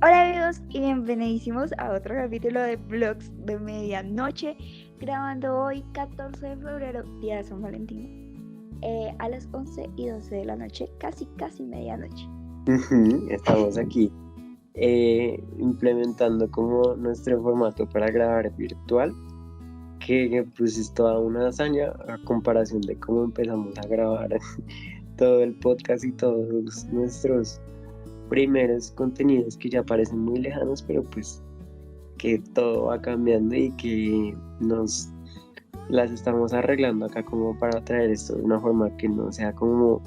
Hola amigos y bienvenidísimos a otro capítulo de Vlogs de Medianoche, grabando hoy 14 de febrero, día de San Valentín, a las 11:12 de la noche, casi medianoche. Estamos aquí implementando como nuestro formato para grabar virtual, que pues es toda una hazaña a comparación de cómo empezamos a grabar todo el podcast y todos nuestros primeros contenidos que ya parecen muy lejanos, pero pues que todo va cambiando y que nos las estamos arreglando acá como para traer esto de una forma que no sea como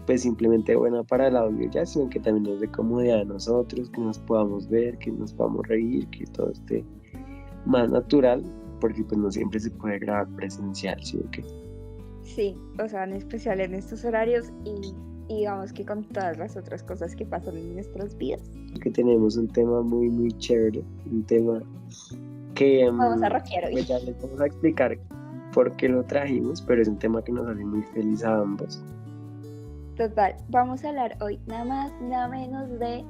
pues simplemente buena para el audio ya, sino que también nos dé comodidad a nosotros, que nos podamos ver, que nos podamos reír, que todo esté más natural, porque pues no siempre se puede grabar presencial, ¿sí o qué? Sí, o sea, en especial en estos horarios y digamos que con todas las otras cosas que pasan en nuestras vidas. Que tenemos un tema muy chévere, un tema que Vamos a rockear hoy. pues ya les vamos a explicar por qué lo trajimos, pero es un tema que nos hace muy feliz a ambos. Total, vamos a hablar hoy nada más, nada menos de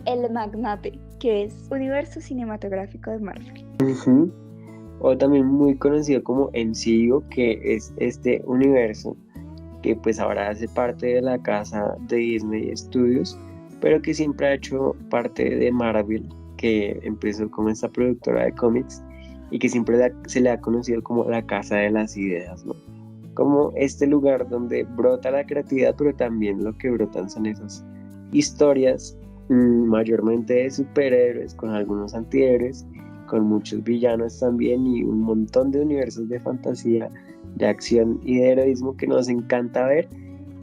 El Magnate, que es Universo Cinematográfico de Marvel. O también muy conocido como MCU, que es este universo que pues ahora hace parte de la casa de Disney Studios, pero que siempre ha hecho parte de Marvel, que empezó como esta productora de cómics y que siempre se le ha conocido como la casa de las ideas, ¿no? Como este lugar donde brota la creatividad, pero también lo que brotan son esas historias, mayormente de superhéroes, con algunos antihéroes, con muchos villanos también y un montón de universos de fantasía, de acción y de heroísmo que nos encanta ver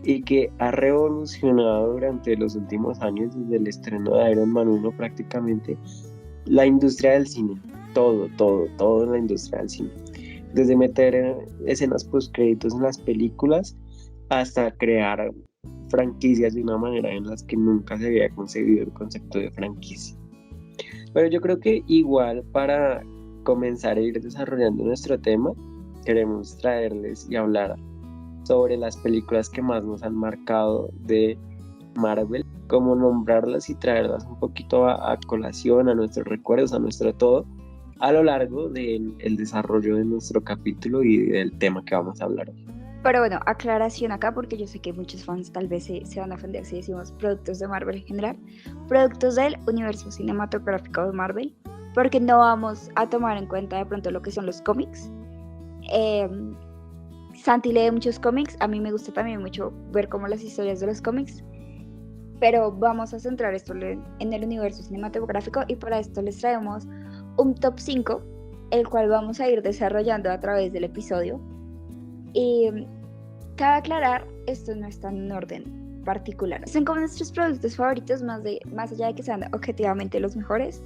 y que ha revolucionado durante los últimos años, desde el estreno de Iron Man 1 prácticamente, la industria del cine, todo en la industria del cine. Desde meter escenas postcréditos en las películas hasta crear franquicias de una manera en las que nunca se había concebido el concepto de franquicia. Pero yo creo que igual para comenzar a ir desarrollando nuestro tema, queremos traerles y hablar sobre las películas que más nos han marcado de Marvel, cómo nombrarlas y traerlas un poquito a colación, a nuestros recuerdos, a nuestro todo, a lo largo del desarrollo de nuestro capítulo y del tema que vamos a hablar hoy. Pero bueno, aclaración acá porque yo sé que muchos fans tal vez se van a ofender si decimos productos de Marvel en general, productos del universo cinematográfico de Marvel, porque no vamos a tomar en cuenta de pronto lo que son los cómics. Santi lee muchos cómics, a mí me gusta también mucho ver como las historias de los cómics, pero vamos a centrar esto en el universo cinematográfico y para esto les traemos un top 5, el cual vamos a ir desarrollando a través del episodio. Y cabe aclarar, esto no está en orden particular. Son como nuestros productos favoritos, más allá de que sean objetivamente los mejores,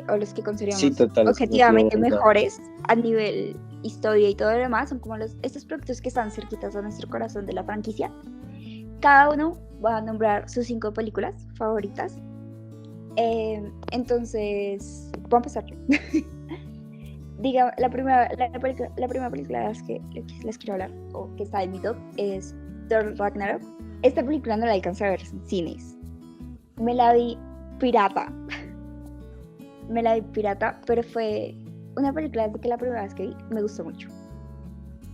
o los que consideramos objetivamente mejores a nivel historia y todo lo demás, son como estos productos que están cerquitas a nuestro corazón de la franquicia. Cada uno va a nombrar sus 5 películas favoritas. Entonces, vamos a empezar. Diga, la primera película de las que les quiero hablar, o que está en mi top, es Thor Ragnarok. Esta película no la alcancé a ver en cines. Me la vi pirata, pero fue una película que la primera vez que vi me gustó mucho.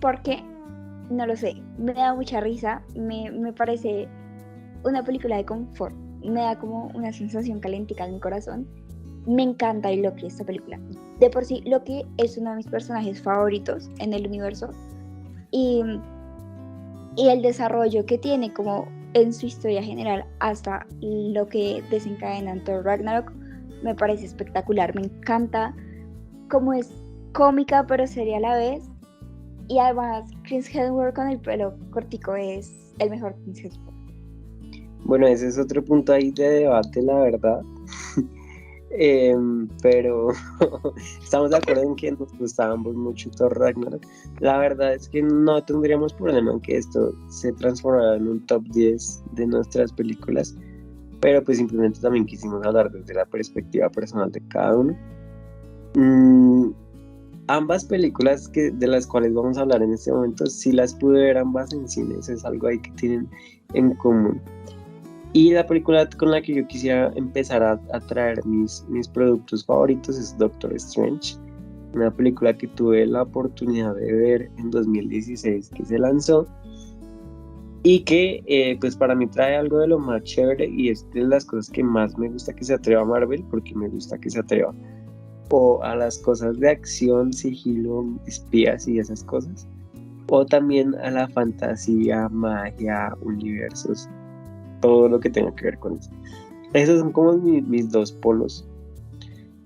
¿Por qué? No lo sé. Me da mucha risa, me parece una película de confort, me da como una sensación calentica en mi corazón. Me encanta Loki, esta película. De por sí, Loki es uno de mis personajes favoritos en el universo. Y el desarrollo que tiene como en su historia general hasta lo que desencadena en Thor Ragnarok me parece espectacular. Me encanta cómo es cómica pero seria a la vez. Y además Chris Hemsworth con el pelo cortico es el mejor Chris Hemsworth. Bueno, ese es otro punto ahí de debate, la verdad. Pero estamos de acuerdo en que nos gustaba ambos mucho Thor Ragnarok. La verdad es que no tendríamos problema en que esto se transformara en un top 10 de nuestras películas, pero pues simplemente también quisimos hablar desde la perspectiva personal de cada uno. Ambas películas de las cuales vamos a hablar en este momento, sí las pude ver ambas en cines, es algo ahí que tienen en común. Y la película con la que yo quisiera empezar a traer mis productos favoritos es Doctor Strange, una película que tuve la oportunidad de ver en 2016 que se lanzó y que pues para mí trae algo de lo más chévere y es de las cosas que más me gusta que se atreva Marvel, porque me gusta que se atreva o a las cosas de acción, sigilo, espías y esas cosas, o también a la fantasía, magia, universos, todo lo que tenga que ver con eso. Esos son como mis dos polos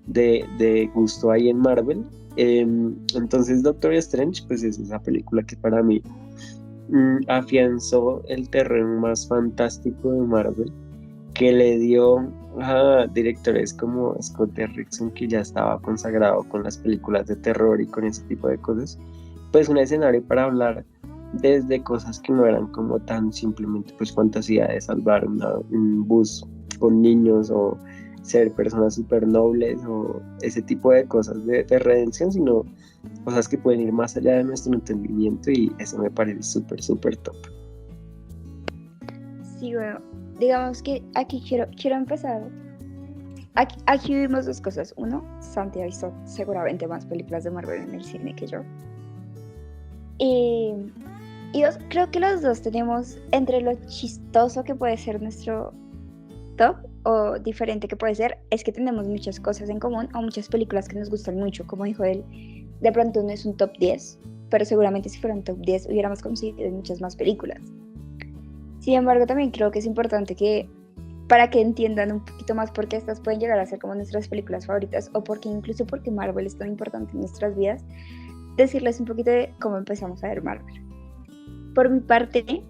de gusto ahí en Marvel. Entonces Doctor Strange pues es esa película que para mí afianzó el terreno más fantástico de Marvel, que le dio a directores como Scott Derrickson, que ya estaba consagrado con las películas de terror y con ese tipo de cosas, pues un escenario para hablar desde cosas que no eran como tan simplemente pues fantasía de salvar un bus con niños o ser personas súper nobles o ese tipo de cosas de redención, sino cosas que pueden ir más allá de nuestro entendimiento, y eso me parece súper, súper top. Sí, bueno, digamos que aquí quiero empezar. Aquí vimos dos cosas. Uno, Santi ha visto seguramente más películas de Marvel en el cine que yo. Y dos, creo que los dos tenemos entre lo chistoso que puede ser nuestro top o diferente que puede ser, es que tenemos muchas cosas en común o muchas películas que nos gustan mucho. Como dijo él, de pronto no es un top 10, pero seguramente si fuera un top 10 hubiéramos conseguido muchas más películas. Sin embargo, también creo que es importante que, para que entiendan un poquito más por qué estas pueden llegar a ser como nuestras películas favoritas, o porque incluso porque Marvel es tan importante en nuestras vidas, decirles un poquito de cómo empezamos a ver Marvel. Por mi parte,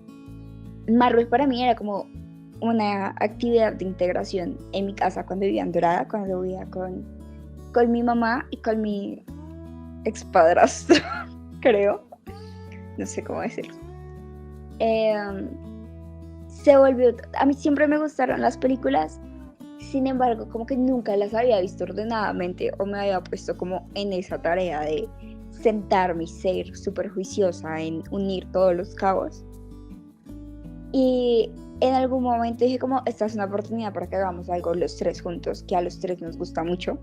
Marvel para mí era como una actividad de integración en mi casa cuando vivía en Dorada, cuando vivía con mi mamá y con mi expadrastro, creo, no sé cómo decirlo. Se volvió, a mí siempre me gustaron las películas, sin embargo como que nunca las había visto ordenadamente o me había puesto como en esa tarea de sentarme y ser súper juiciosa en unir todos los cabos. Y en algún momento dije como, esta es una oportunidad para que hagamos algo los tres juntos, que a los tres nos gusta mucho.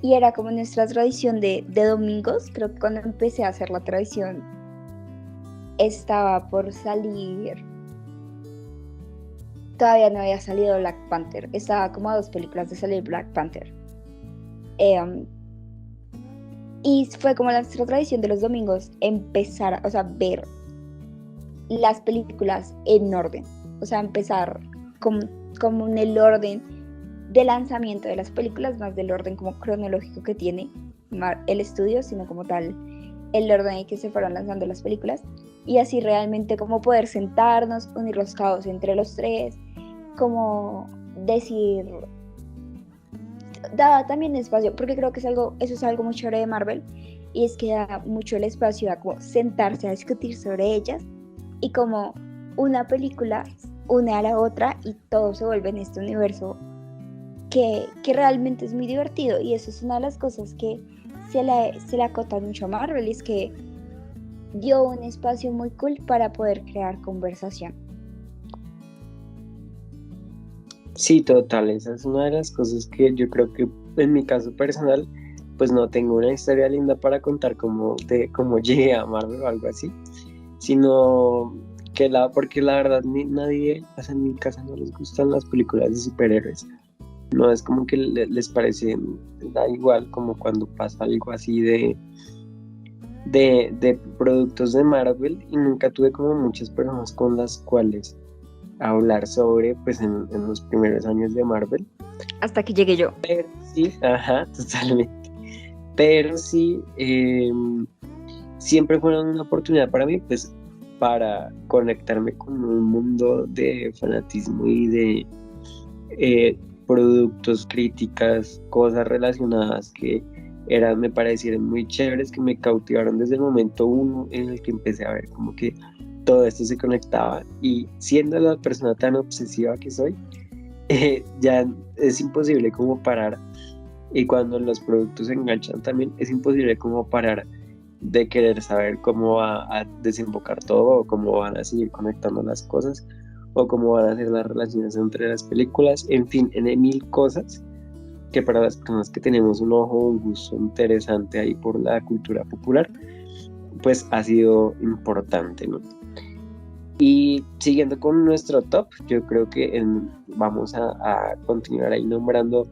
Y era como nuestra tradición de domingos. Creo que cuando empecé a hacer la tradición estaba por salir, todavía no había salido Black Panther, estaba como a 2 películas de salir Black Panther. Y fue como nuestra tradición de los domingos empezar, o sea, ver las películas en orden, o sea, empezar como en el orden de lanzamiento de las películas, más del orden como cronológico que tiene el estudio, sino como tal el orden en que se fueron lanzando las películas, y así realmente como poder sentarnos, unir los cabos entre los tres, como decir, da también espacio, porque creo que eso es algo muy chévere de Marvel, y es que da mucho el espacio a como sentarse a discutir sobre ellas, y como una película une a la otra y todo se vuelve en este universo que realmente es muy divertido. Y eso es una de las cosas que se le acota mucho a Marvel, y es que dio un espacio muy cool para poder crear conversación. Sí, total, esa es una de las cosas que yo creo que en mi caso personal pues no tengo una historia linda para contar como de cómo llegué a Marvel o algo así, sino que porque la verdad nadie, o sea, en mi casa no les gustan las películas de superhéroes, no es como que les parece, da igual como cuando pasa algo así de productos de Marvel, y nunca tuve como muchas personas con las cuales hablar sobre, pues en los primeros años de Marvel. Hasta que llegué yo. Pero sí, ajá, totalmente. Pero sí, siempre fueron una oportunidad para mí, pues, para conectarme con un mundo de fanatismo y de productos, críticas, cosas relacionadas que me parecieron muy chéveres, que me cautivaron desde el momento uno en el que empecé a ver como que todo esto se conectaba, y siendo la persona tan obsesiva que soy, ya es imposible como parar, y cuando los productos se enganchan también es imposible como parar de querer saber cómo va a desembocar todo o cómo van a seguir conectando las cosas, o cómo van a ser las relaciones entre las películas, en fin, en mil cosas que para las personas que tenemos un ojo, un gusto interesante ahí por la cultura popular, pues ha sido importante, ¿no? Y siguiendo con nuestro top, yo creo que vamos a continuar ahí nombrando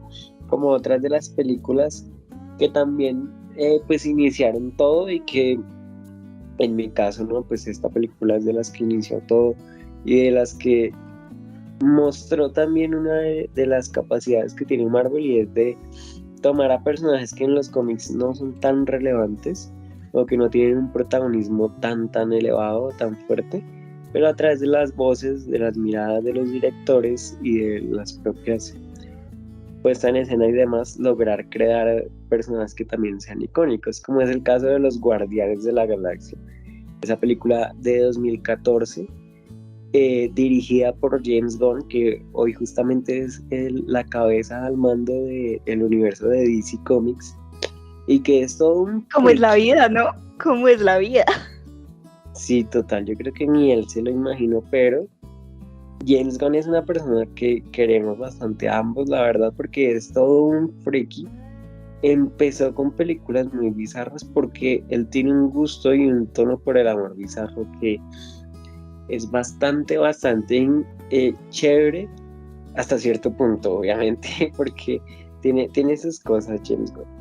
como otras de las películas que también pues iniciaron todo y que en mi caso, ¿no? Pues esta película es de las que inició todo y de las que mostró también una de las capacidades que tiene Marvel, y es de tomar a personajes que en los cómics no son tan relevantes o que no tienen un protagonismo tan elevado, tan fuerte, pero a través de las voces, de las miradas de los directores y de las propias puesta en escena y demás, lograr crear personajes que también sean icónicos, como es el caso de los Guardianes de la Galaxia, esa película de 2014, dirigida por James Gunn, que hoy justamente es la cabeza al mando del universo de DC Comics, y que es todo un... ¿Cómo es la vida, no? ¿Cómo es la vida? Sí, total, yo creo que ni él se lo imaginó, pero James Gunn es una persona que queremos bastante a ambos, la verdad, porque es todo un friki. Empezó con películas muy bizarras porque él tiene un gusto y un tono por el amor bizarro que es bastante chévere hasta cierto punto, obviamente, porque tiene sus cosas James Gunn.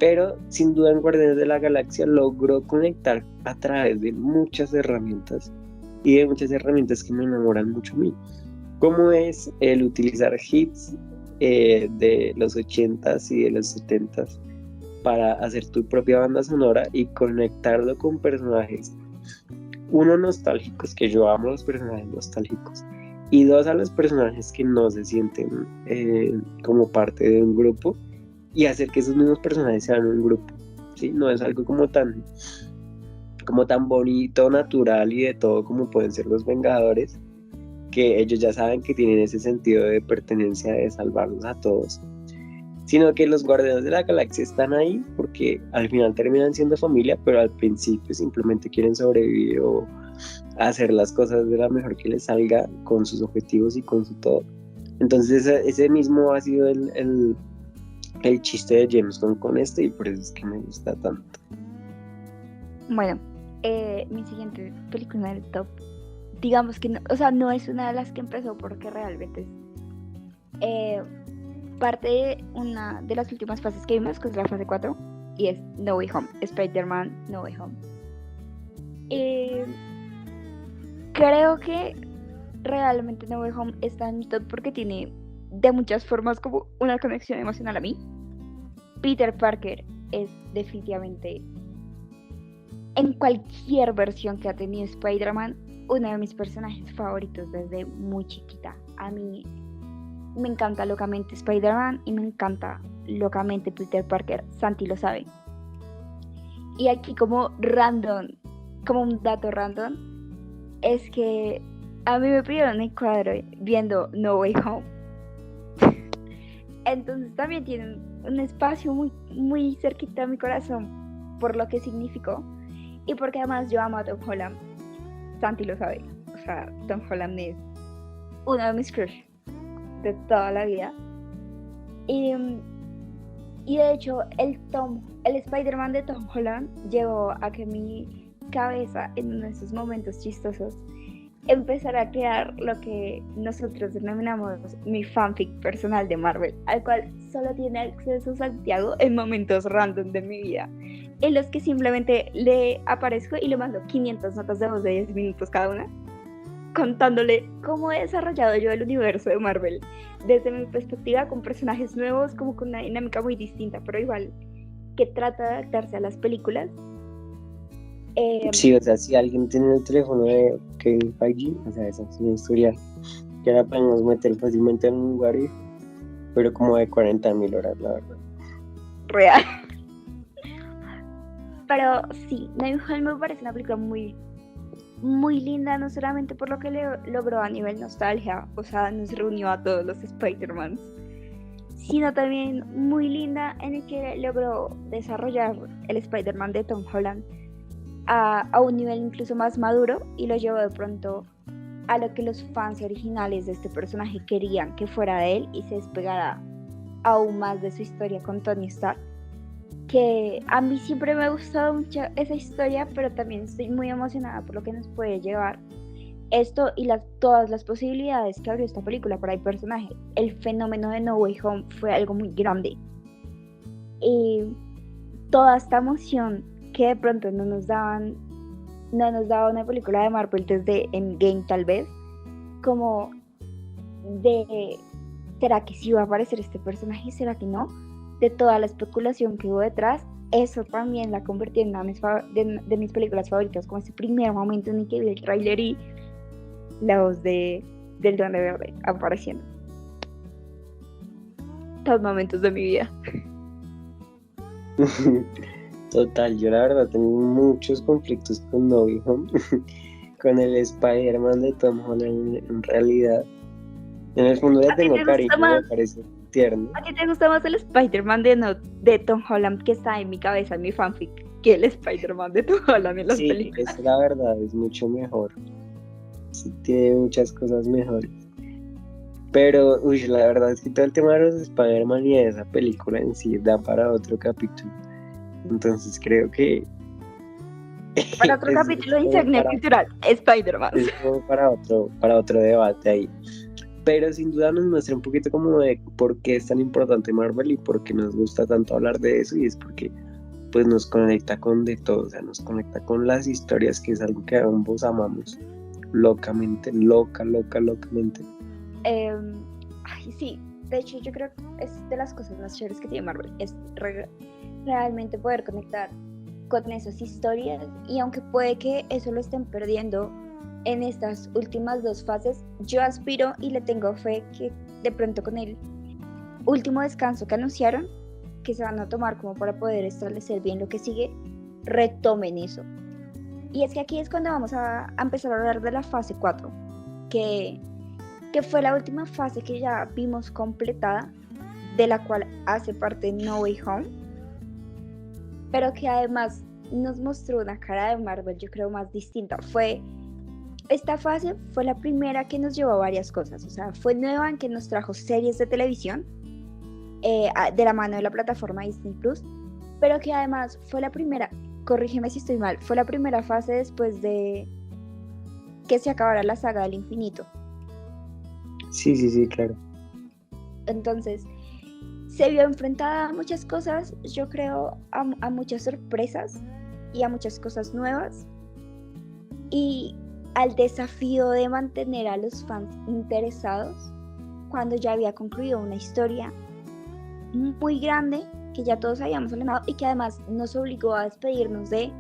Pero sin duda en Guardianes de la Galaxia logró conectar a través de muchas herramientas y de muchas herramientas que me enamoran mucho a mí, como es el utilizar hits de los 80s y de los 70s para hacer tu propia banda sonora y conectarlo con personajes, uno, nostálgicos, que yo amo los personajes nostálgicos, y dos, a los personajes que no se sienten como parte de un grupo, y hacer que esos mismos personajes sean un grupo, ¿sí? No es algo como tan bonito, natural y de todo como pueden ser los Vengadores, que ellos ya saben que tienen ese sentido de pertenencia, de salvarlos a todos, sino que los Guardianes de la Galaxia están ahí porque al final terminan siendo familia, pero al principio simplemente quieren sobrevivir o hacer las cosas de la mejor que les salga con sus objetivos y con su todo. Entonces ese mismo ha sido el chiste de James Gunn con este, y por eso es que me gusta tanto. Bueno, mi siguiente película del top, digamos que no, o sea, no es una de las que empezó porque realmente es parte de una de las últimas fases que vimos, que es la fase 4, y es No Way Home, Spider-Man No Way Home. Creo que realmente No Way Home está en mi top porque tiene de muchas formas como una conexión emocional a mí. Peter Parker es definitivamente, en cualquier versión que ha tenido Spider-Man, uno de mis personajes favoritos desde muy chiquita. A mí me encanta locamente Spider-Man y me encanta locamente Peter Parker. Santi lo sabe. Y aquí como un dato random, es que a mí me pidieron el cuadro viendo No Way Home. Entonces también tienen un espacio muy, muy cerquita a mi corazón por lo que significó y porque además yo amo a Tom Holland. Santi lo sabe. O sea, Tom Holland es uno de mis crush de toda la vida. Y de hecho el Spider-Man de Tom Holland llevó a que mi cabeza en uno de esos momentos chistosos empezara a crear lo que nosotros denominamos mi fanfic personal de Marvel, al cual solo tiene acceso Santiago en momentos random de mi vida, en los que simplemente le aparezco y le mando 500 notas de voz de 10 minutos cada una, contándole cómo he desarrollado yo el universo de Marvel desde mi perspectiva, con personajes nuevos, como con una dinámica muy distinta, pero igual que trata de adaptarse a las películas. Sí, o sea, si alguien tiene el teléfono de Kevin Feige, o sea, esa es una historia que ahora podemos meter fácilmente en un lugar, pero como de 40.000 horas, la verdad. Real. Pero sí, No Way Home me parece una película muy, muy linda, no solamente por lo que logró a nivel nostalgia, o sea, nos reunió a todos los Spider-Mans, sino también muy linda en el que logró desarrollar el Spider-Man de Tom Holland a un nivel incluso más maduro y lo llevó de pronto a lo que los fans originales de este personaje querían que fuera de él y se despegara aún más de su historia con Tony Stark, que a mí siempre me ha gustado mucho esa historia, pero también estoy muy emocionada por lo que nos puede llevar esto y todas las posibilidades que abrió esta película para el personaje. El fenómeno de No Way Home fue algo muy grande y toda esta emoción que de pronto no nos daba una película de Marvel desde Endgame, tal vez, como de ¿será que sí va a aparecer este personaje? ¿Será que no? De toda la especulación que hubo detrás, eso también la convirtió en una de mis películas favoritas, como ese primer momento en el que vi el tráiler y la voz del Duende Verde apareciendo. Todos momentos de mi vida. Total, yo la verdad tengo muchos conflictos con No Way Home, con el Spider-Man de Tom Holland en realidad. En el fondo le tengo cariño, me parece tierno. ¿A ti te gusta más el Spider-Man de Tom Holland que está en mi cabeza, en mi fanfic, que el Spider-Man de Tom Holland en las películas? Sí, la verdad, es mucho mejor. Sí, tiene muchas cosas mejores. Pero, la verdad es que todo el tema de los Spider-Man y de esa película en sí da para otro capítulo. Entonces creo que... Para otro capítulo de Insignia Cultural, Spider-Man. Es como para otro debate ahí. Pero sin duda nos muestra un poquito como de por qué es tan importante Marvel y por qué nos gusta tanto hablar de eso, y es porque pues nos conecta con de todo, o sea, nos conecta con las historias, que es algo que ambos amamos locamente. Sí, de hecho yo creo que es de las cosas más chéveres que tiene Marvel, es realmente poder conectar con esas historias, y aunque puede que eso lo estén perdiendo en estas últimas dos fases, yo aspiro y le tengo fe que de pronto con el último descanso que anunciaron que se van a tomar como para poder establecer bien lo que sigue, retomen eso. Y es que aquí es cuando vamos a empezar a hablar de la fase 4, que fue la última fase que ya vimos completada, de la cual hace parte No Way Home, pero que además nos mostró una cara de Marvel, yo creo, más distinta. Esta fase fue la primera que nos llevó a varias cosas, o sea, fue nueva en que nos trajo series de televisión de la mano de la plataforma Disney Plus, pero que además fue la primera, corrígeme si estoy mal, fue la primera fase después de que se acabara la saga del infinito. Sí, claro. Entonces, se vio enfrentada a muchas cosas, yo creo, a muchas sorpresas y a muchas cosas nuevas, y al desafío de mantener a los fans interesados cuando ya había concluido una historia muy grande que ya todos habíamos hablado y que además nos obligó a despedirnos de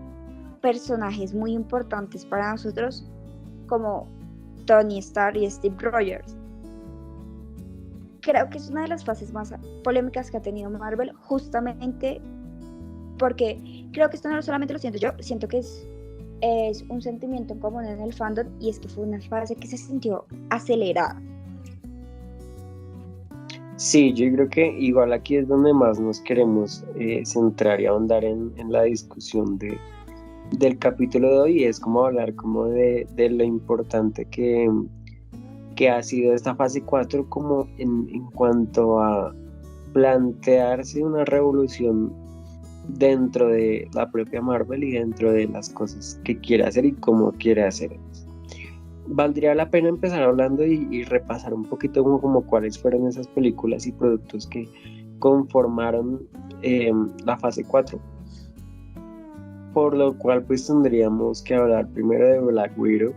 personajes muy importantes para nosotros como Tony Stark y Steve Rogers. Creo que es una de las fases más polémicas que ha tenido Marvel, justamente porque creo que esto no solamente lo siento yo, siento que es un sentimiento en común en el fandom, y es que fue una fase que se sintió acelerada. Sí, yo creo que igual aquí es donde más nos queremos centrar y ahondar en la discusión del capítulo de hoy, es como hablar como de lo importante que ha sido esta fase 4 como en cuanto a plantearse una revolución dentro de la propia Marvel y dentro de las cosas que quiere hacer y cómo quiere hacer. Valdría la pena empezar hablando y repasar un poquito como cuáles fueron esas películas y productos que conformaron la fase 4, por lo cual pues tendríamos que hablar primero de Black Widow,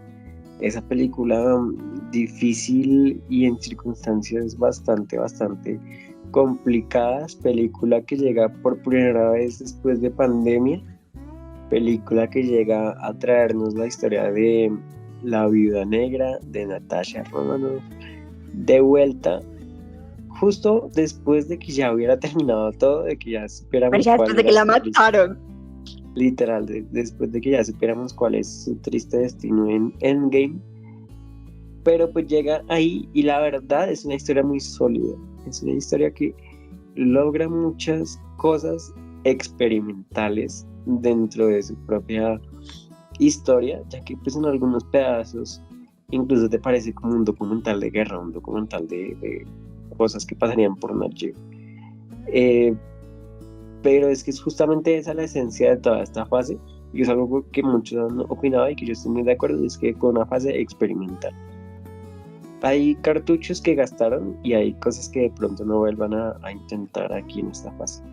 esa película difícil y en circunstancias bastante complicadas, película que llega por primera vez después de pandemia, película que llega a traernos la historia de la Viuda Negra, de Natasha Romanoff, de vuelta, justo después de que ya hubiera terminado todo, de que ya supiéramos después de que la mataron. Literal, después de que ya supiéramos cuál es su triste destino en Endgame. Pero pues llega ahí y la verdad es una historia muy sólida, es una historia que logra muchas cosas experimentales dentro de su propia historia, ya que pues en algunos pedazos incluso te parece como un documental de guerra, un documental de cosas que pasarían por Nat Geo. Eh, pero es que es justamente esa la esencia de toda esta fase, y es algo que muchos han opinado y que yo estoy muy de acuerdo, es que fue una fase experimental. Hay cartuchos que gastaron y hay cosas que de pronto no vuelvan a intentar aquí en esta fase.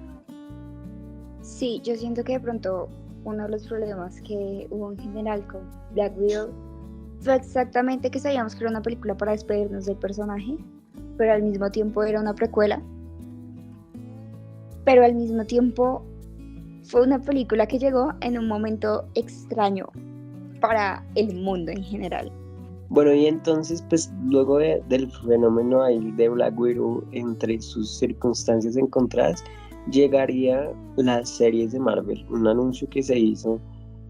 Sí, yo siento que de pronto uno de los problemas que hubo en general con Black Widow fue exactamente que sabíamos que era una película para despedirnos del personaje, pero al mismo tiempo era una precuela, pero al mismo tiempo fue una película que llegó en un momento extraño para el mundo en general. Bueno, y entonces, pues luego del fenómeno ahí de Black Widow, entre sus circunstancias encontradas, llegaría las series de Marvel, un anuncio que se hizo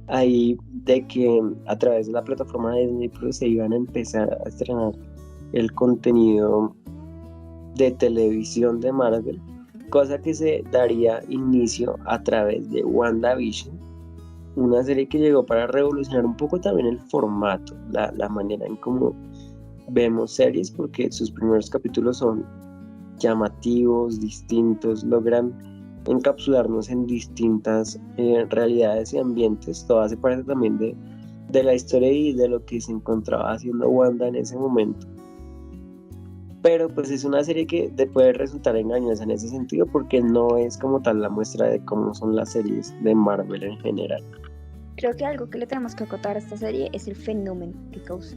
ahí de que a través de la plataforma de Disney Plus se iban a empezar a estrenar el contenido de televisión de Marvel, cosa que se daría inicio a través de WandaVision, una serie que llegó para revolucionar un poco también el formato, la manera en cómo vemos series, porque sus primeros capítulos son llamativos, distintos, logran encapsularnos en distintas realidades y ambientes. Todo hace parte también de la historia y de lo que se encontraba haciendo Wanda en ese momento. Pero pues es una serie que te puede resultar engañosa en ese sentido, porque no es como tal la muestra de cómo son las series de Marvel en general. Creo que algo que le tenemos que acotar a esta serie es el fenómeno que causa.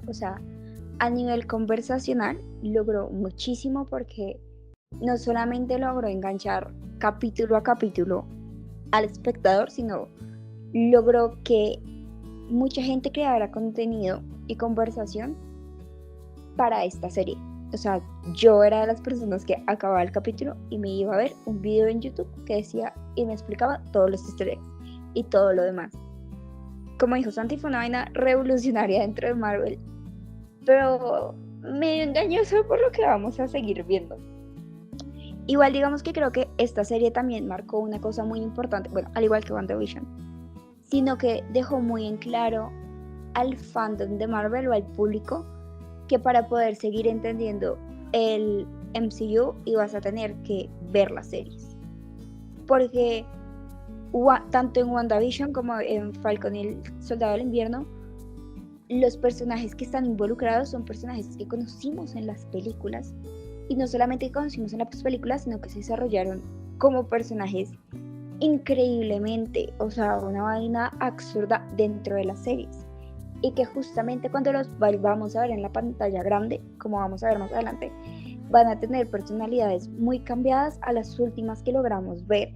O sea, a nivel conversacional logró muchísimo porque no solamente logró enganchar capítulo a capítulo al espectador, sino logró que mucha gente creara contenido y conversación para esta serie. O sea, yo era de las personas que acababa el capítulo y me iba a ver un video en YouTube que decía y me explicaba todos los easter eggs y todo lo demás. Como dijo Santi, fue una vaina revolucionaria dentro de Marvel, pero medio engañoso por lo que vamos a seguir viendo. Igual digamos que creo que esta serie también marcó una cosa muy importante, bueno, al igual que WandaVision, sino que dejó muy en claro al fandom de Marvel o al público que para poder seguir entendiendo el MCU ibas a tener que ver las series. Porque tanto en WandaVision como en Falcon y el Soldado del Invierno, los personajes que están involucrados son personajes que conocimos en las películas, y no solamente que conocimos en las películas, sino que se desarrollaron como personajes increíblemente, o sea, una vaina absurda dentro de las series, y que justamente cuando los vamos a ver en la pantalla grande, como vamos a ver más adelante, van a tener personalidades muy cambiadas a las últimas que logramos ver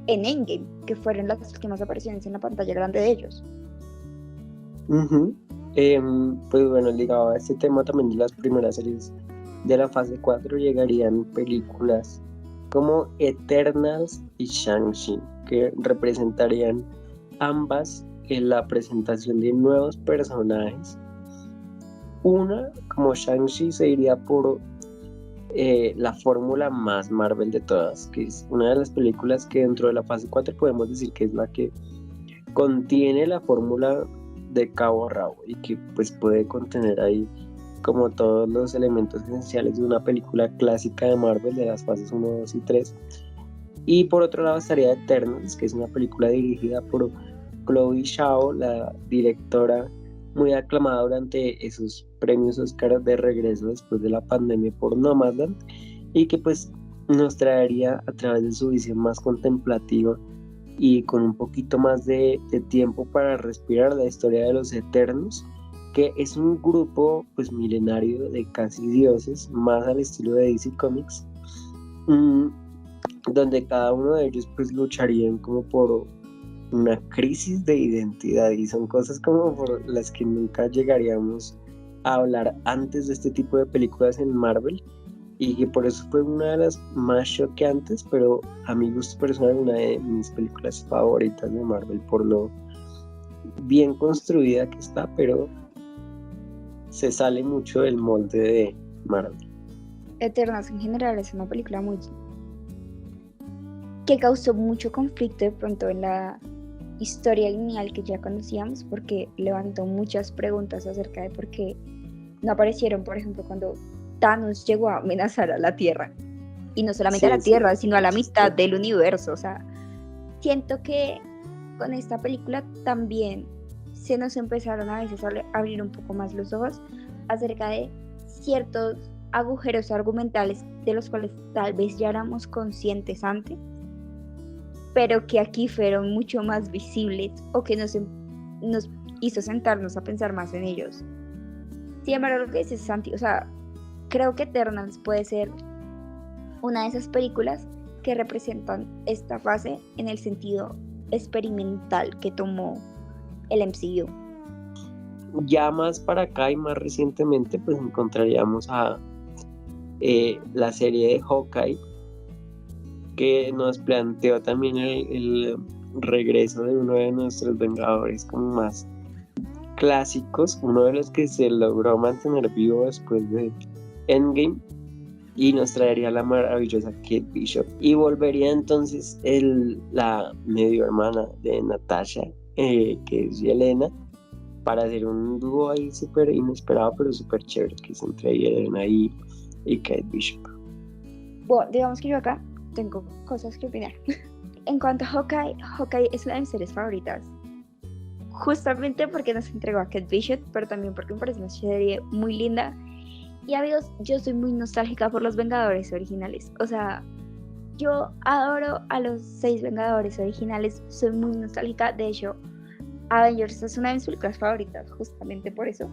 en Endgame, que fueron las últimas apariciones en la pantalla grande de ellos. Pues bueno, ligado a este tema también de las primeras series de la fase 4 llegarían películas como Eternals y Shang-Chi, que representarían ambas en la presentación de nuevos personajes. Una, como Shang-Chi, se iría por la fórmula más Marvel de todas, que es una de las películas que dentro de la fase 4 podemos decir que es la que contiene la fórmula de cabo a rabo y que pues puede contener ahí como todos los elementos esenciales de una película clásica de Marvel de las fases 1, 2 y 3. Y por otro lado estaría Eternals, que es una película dirigida por Chloe Zhao, la directora muy aclamada durante esos premios Oscar de regreso después de la pandemia por Nomadland, y que pues nos traería a través de su visión más contemplativa y con un poquito más de tiempo para respirar la historia de los Eternos, que es un grupo pues milenario de casi dioses, más al estilo de DC Comics, donde cada uno de ellos pues lucharían como por una crisis de identidad, y son cosas como por las que nunca llegaríamos a hablar antes de este tipo de películas en Marvel, y que por eso fue una de las más choqueantes, pero a mi gusto personal una de mis películas favoritas de Marvel por lo bien construida que está, pero se sale mucho del molde de Marvel. Eternals en general es una película muy que causó mucho conflicto de pronto en historia lineal que ya conocíamos, porque levantó muchas preguntas acerca de por qué no aparecieron, por ejemplo, cuando Thanos llegó a amenazar a la Tierra. Y no solamente a la Sí, sí, Tierra, sino a la mitad del universo. O sea, siento que con esta película también se nos empezaron a veces a abrir un poco más los ojos acerca de ciertos agujeros argumentales de los cuales tal vez ya éramos conscientes antes, pero que aquí fueron mucho más visibles o que nos hizo sentarnos a pensar más en ellos. Sin embargo, lo que dice Santi, o sea, creo que Eternals puede ser una de esas películas que representan esta fase en el sentido experimental que tomó el MCU. Ya más para acá y más recientemente, pues encontraríamos a la serie de Hawkeye, que nos planteó también el regreso de uno de nuestros Vengadores como más clásicos, uno de los que se logró mantener vivo después de Endgame, y nos traería la maravillosa Kate Bishop, y volvería entonces la medio hermana de Natasha, que es Yelena, para hacer un dúo ahí súper inesperado pero súper chévere, que es entre Yelena y Kate Bishop. Bueno, digamos que yo acá tengo cosas que opinar. En cuanto a Hawkeye es una de mis series favoritas, justamente porque nos entregó a Kate Bishop, pero también porque me parece una serie muy linda. Y amigos, yo soy muy nostálgica por los Vengadores originales. O sea, yo adoro a los 6 Vengadores originales, soy muy nostálgica. De hecho, Avengers es una de mis películas favoritas, justamente por eso.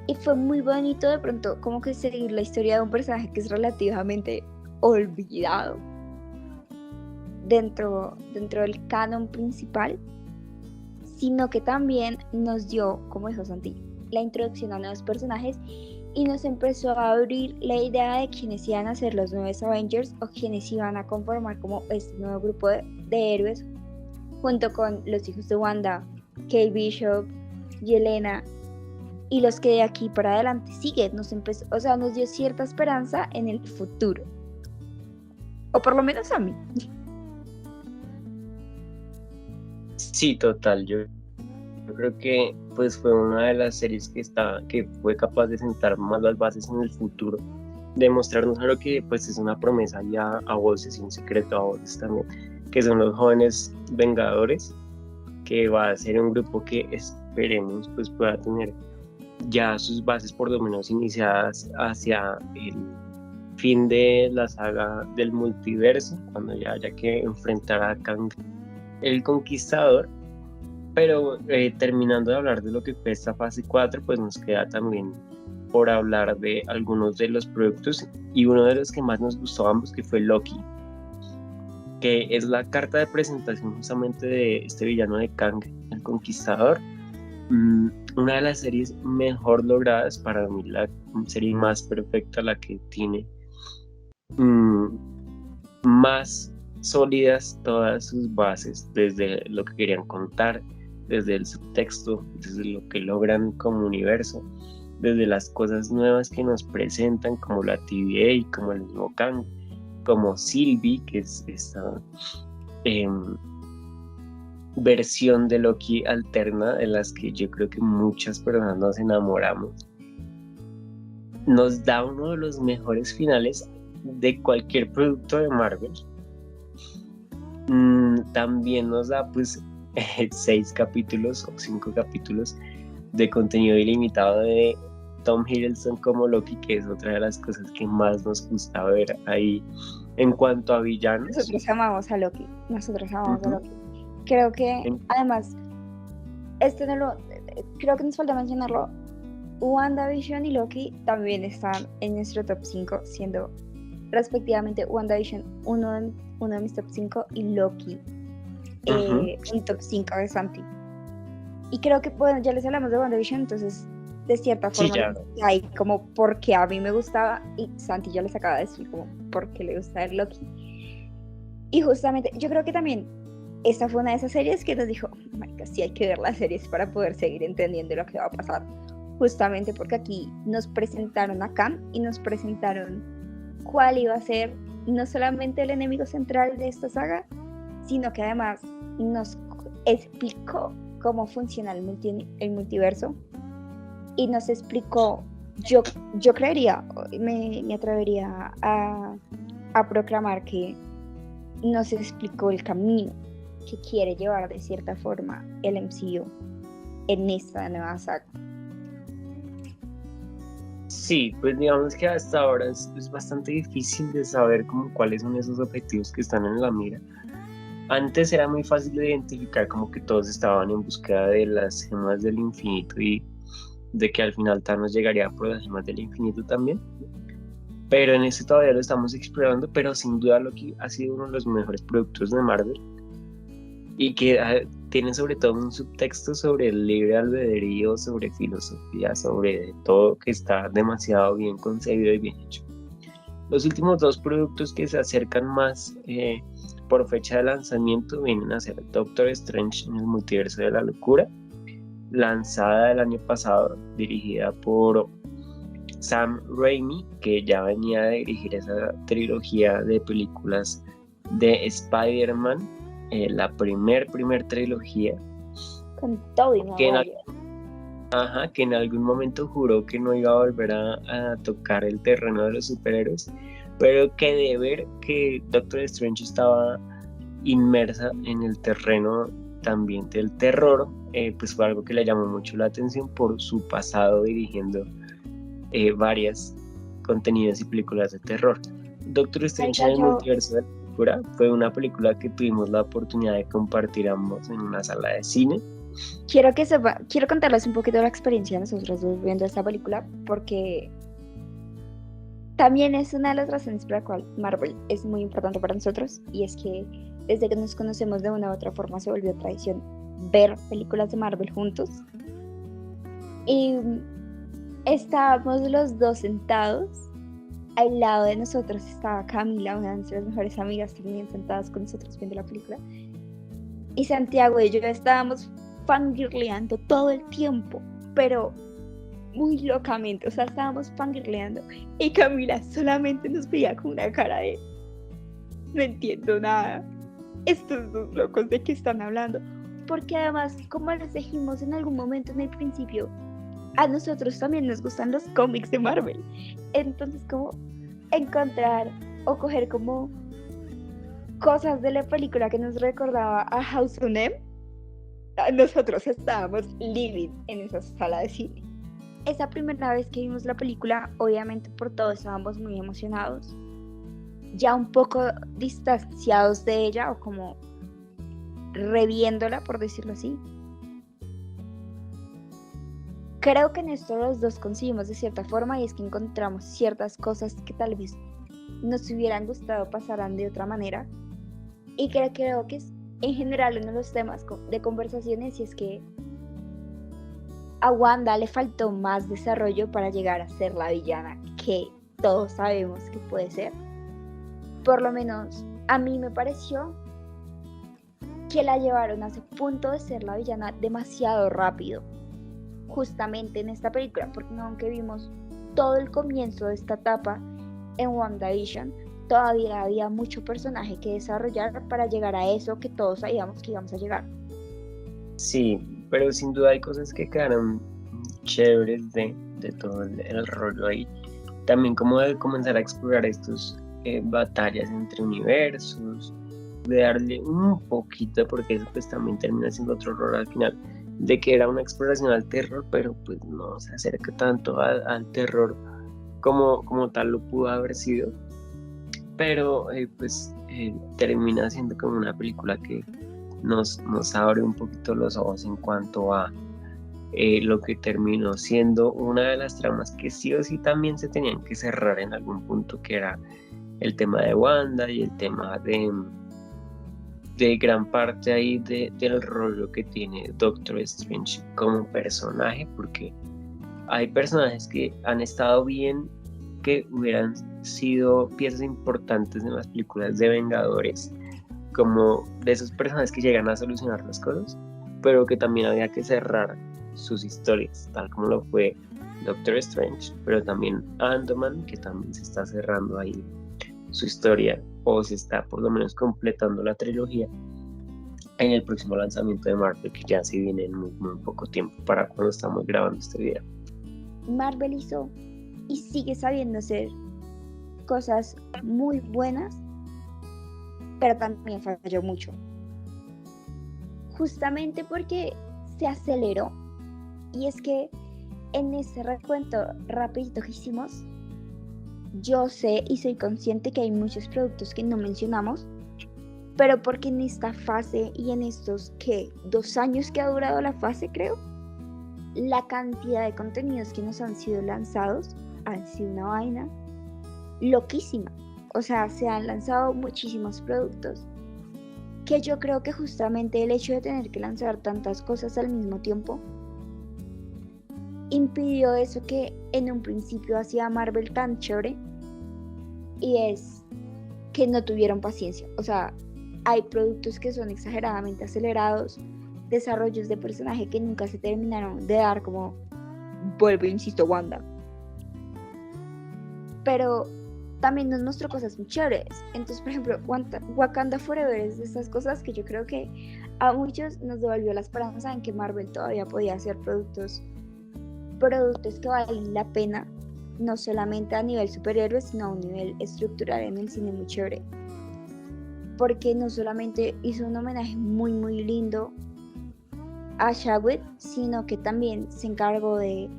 Y fue muy bonito de pronto como que seguir la historia de un personaje que es relativamente olvidado dentro del canon principal, sino que también nos dio, como dijo Santi, la introducción a nuevos personajes y nos empezó a abrir la idea de quiénes iban a ser los nuevos Avengers o quiénes iban a conformar como este nuevo grupo de héroes, junto con los hijos de Wanda, Kate Bishop, Yelena, y los que de aquí para adelante siguen. Nos dio cierta esperanza en el futuro, o por lo menos a mí. Sí, total, yo creo que pues fue una de las series que fue capaz de sentar más las bases en el futuro, demostrarnos algo que pues es una promesa ya a voces y un secreto a voces también, que son los jóvenes Vengadores, que va a ser un grupo que esperemos pues pueda tener ya sus bases por lo menos iniciadas hacia el fin de la saga del multiverso, cuando ya haya que enfrentar a Kang el Conquistador. Pero terminando de hablar de lo que fue esta fase 4, pues nos queda también por hablar de algunos de los productos, y uno de los que más nos gustó a ambos, que fue Loki, que es la carta de presentación justamente de este villano de Kang, el Conquistador. Una de las series mejor logradas, para mí la serie más perfecta, la que tiene más sólidas todas sus bases, desde lo que querían contar, desde el subtexto, desde lo que logran como universo, desde las cosas nuevas que nos presentan, como la TVA, como el mismo Kang, como Sylvie, que es esta versión de Loki alterna, de las que yo creo que muchas personas nos enamoramos. Nos da uno de los mejores finales de cualquier producto de Marvel. También nos da pues 6 capítulos o 5 capítulos de contenido ilimitado de Tom Hiddleston como Loki, que es otra de las cosas que más nos gusta ver ahí en cuanto a villanos. Nosotros amamos a Loki. A Loki. Creo que además creo que nos falta mencionarlo. WandaVision y Loki también están en nuestro top 5, siendo respectivamente WandaVision uno de mis top 5 y Loki un top 5 de Santi. Y creo que ya les hablamos de WandaVision, entonces de cierta forma hay como porque a mí me gustaba, y Santi ya les acaba de decir como por qué le gusta el Loki. Y justamente yo creo que también esta fue una de esas series que nos dijo, marica, sí hay que ver las series para poder seguir entendiendo lo que va a pasar, justamente porque aquí nos presentaron a Kang y nos presentaron cuál iba a ser no solamente el enemigo central de esta saga, sino que además nos explicó cómo funciona el multiverso y nos explicó, yo creería, me atrevería a proclamar que nos explicó el camino que quiere llevar de cierta forma el MCU en esta nueva saga. Sí, pues digamos que hasta ahora es bastante difícil de saber como cuáles son esos objetivos que están en la mira. Antes era muy fácil de identificar como que todos estaban en búsqueda de las gemas del infinito y de que al final Thanos llegaría por las gemas del infinito también. Pero en este todavía lo estamos explorando, pero sin duda Loki ha sido uno de los mejores productos de Marvel y que tiene sobre todo un subtexto sobre el libre albedrío, sobre filosofía, sobre todo, que está demasiado bien concebido y bien hecho. Los últimos dos productos que se acercan más por fecha de lanzamiento vienen a ser Doctor Strange en el multiverso de la locura, lanzada el año pasado, dirigida por Sam Raimi, que ya venía de dirigir esa trilogía de películas de Spider-Man, la primer trilogía, con Tobey Maguire, que en algún momento juró que no iba a volver a tocar el terreno de los superhéroes, pero que de ver que Doctor Strange estaba inmersa en el terreno también del terror, pues fue algo que le llamó mucho la atención por su pasado dirigiendo varias contenidos y películas de terror. Doctor Strange en el multiverso de la locura fue una película que tuvimos la oportunidad de compartir ambos en una sala de cine. Quiero contarles un poquito de la experiencia de nosotros dos viendo esta película, porque también es una de las razones por la cual Marvel es muy importante para nosotros, y es que desde que nos conocemos de una u otra forma se volvió tradición ver películas de Marvel juntos. Y estábamos los dos sentados. Al lado de nosotros estaba Camila, una de nuestras mejores amigas, también sentadas con nosotros viendo la película. Y Santiago y yo estábamos fangirleando todo el tiempo, pero muy locamente, o sea, estábamos fangirleando. Y Camila solamente nos veía con una cara de: no entiendo nada, estos dos locos de qué están hablando. Porque además, como les dijimos en algún momento en el principio, a nosotros también nos gustan los cómics de Marvel. Entonces, como encontrar o coger como cosas de la película que nos recordaba a House of M, nosotros estábamos living en esa sala de cine. Esa primera vez que vimos la película, obviamente por todo estábamos muy emocionados, ya un poco distanciados de ella, o como reviéndola, por decirlo así. Creo que en esto los dos coincidimos de cierta forma, y es que encontramos ciertas cosas que tal vez nos hubieran gustado pasaran de otra manera, y creo que es en general uno de los temas de conversaciones, y es que a Wanda le faltó más desarrollo para llegar a ser la villana que todos sabemos que puede ser. Por lo menos a mí me pareció que la llevaron a ese punto de ser la villana demasiado rápido, justamente en esta película, porque aunque vimos todo el comienzo de esta etapa en WandaVision, todavía había mucho personaje que desarrollar para llegar a eso que todos sabíamos que íbamos a llegar. Sí, pero sin duda hay cosas que quedaron chéveres de todo el rollo ahí. También como de comenzar a explorar estos batallas entre universos, de darle un poquito, porque eso pues también termina siendo otro error al final, de que era una exploración al terror, pero pues no se acerca tanto al terror como tal lo pudo haber sido, pero termina siendo como una película que nos abre un poquito los ojos en cuanto a lo que terminó siendo una de las tramas que sí o sí también se tenían que cerrar en algún punto, que era el tema de Wanda y el tema de gran parte ahí del rollo que tiene Doctor Strange como personaje, porque hay personajes que han estado bien, que hubieran sido piezas importantes en las películas de Vengadores, como de esos personajes que llegan a solucionar las cosas, pero que también había que cerrar sus historias, tal como lo fue Doctor Strange, pero también Ant-Man, que también se está cerrando ahí su historia, o se está por lo menos completando la trilogía. en el próximo lanzamiento de Marvel, que ya se viene en muy, muy poco tiempo para cuando estamos grabando este video. Marvel hizo y sigue sabiendo hacer cosas muy buenas, pero también falló mucho. Justamente porque se aceleró. Y es que en ese recuento rapidito que hicimos, yo sé y soy consciente que hay muchos productos que no mencionamos, pero porque en esta fase y en estos 2 años que ha durado la fase, creo, la cantidad de contenidos que nos han sido lanzados han sido una vaina loquísima. O sea, se han lanzado muchísimos productos que yo creo que justamente el hecho de tener que lanzar tantas cosas al mismo tiempo impidió eso que en un principio hacía Marvel tan chévere, y es que no tuvieron paciencia. O sea, hay productos que son exageradamente acelerados, desarrollos de personaje que nunca se terminaron de dar, como vuelvo, insisto, Wanda. Pero también nos mostró cosas muy chéveres. Entonces, por ejemplo, Wakanda Forever es de esas cosas que yo creo que a muchos nos devolvió la esperanza en que Marvel todavía podía hacer productos que valen la pena, no solamente a nivel superhéroes, sino a un nivel estructural en el cine muy chévere. Porque no solamente hizo un homenaje muy muy lindo a Chadwick, sino que también se encargó de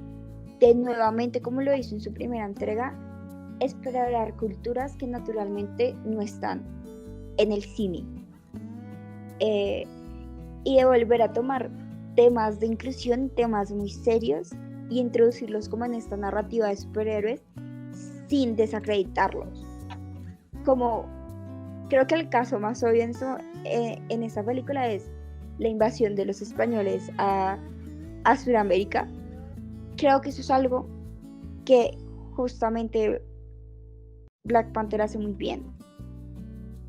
nuevamente, como lo hizo en su primera entrega, explorar culturas que naturalmente no están en el cine, y de volver a tomar temas de inclusión, temas muy serios, y introducirlos como en esta narrativa de superhéroes sin desacreditarlos. Como creo que el caso más obvio en esta película es la invasión de los españoles a Sudamérica. Creo que eso es algo que justamente Black Panther hace muy bien.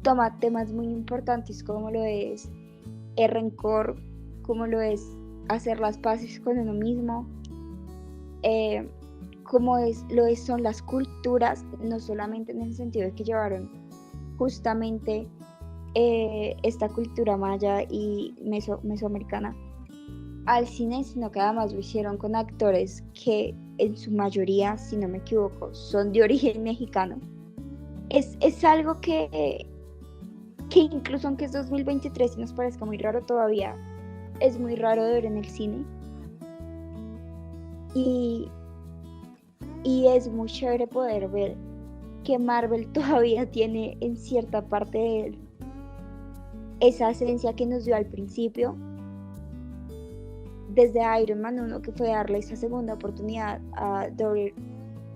Toma temas muy importantes como lo es el rencor, como lo es hacer las paces con uno mismo, como son las culturas, no solamente en el sentido de que llevaron justamente esta cultura maya y mesoamericana al cine, sino que además lo hicieron con actores que en su mayoría, si no me equivoco, son de origen mexicano. Es algo que incluso aunque es 2023 y nos parezca muy raro todavía, es muy raro de ver en el cine. Y es muy chévere poder ver que Marvel todavía tiene en cierta parte de él esa esencia que nos dio al principio, desde Iron Man 1, que fue darle esa segunda oportunidad a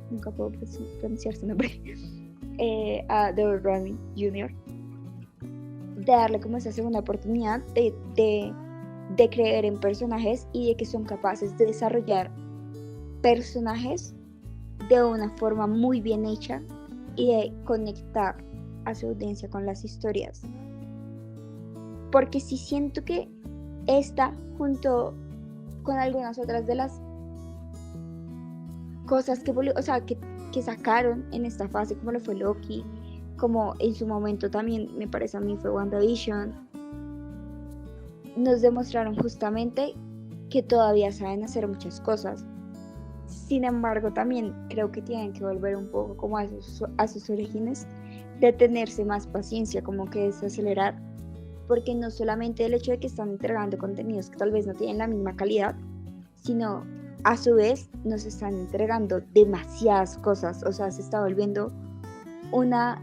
nunca puedo pronunciar su nombre, a Robert Downey Jr., de darle como esa segunda oportunidad de creer en personajes y de que son capaces de desarrollar personajes de una forma muy bien hecha y de conectar a su audiencia con las historias. Porque sí siento que esta, junto con algunas otras de las cosas que sacaron en esta fase, como lo fue Loki, como en su momento también me parece a mí fue WandaVision, nos demostraron justamente que todavía saben hacer muchas cosas. Sin embargo, también creo que tienen que volver un poco como a sus orígenes, de tenerse más paciencia, como que desacelerar, porque no solamente el hecho de que están entregando contenidos que tal vez no tienen la misma calidad, sino a su vez nos están entregando demasiadas cosas. O sea, se está volviendo una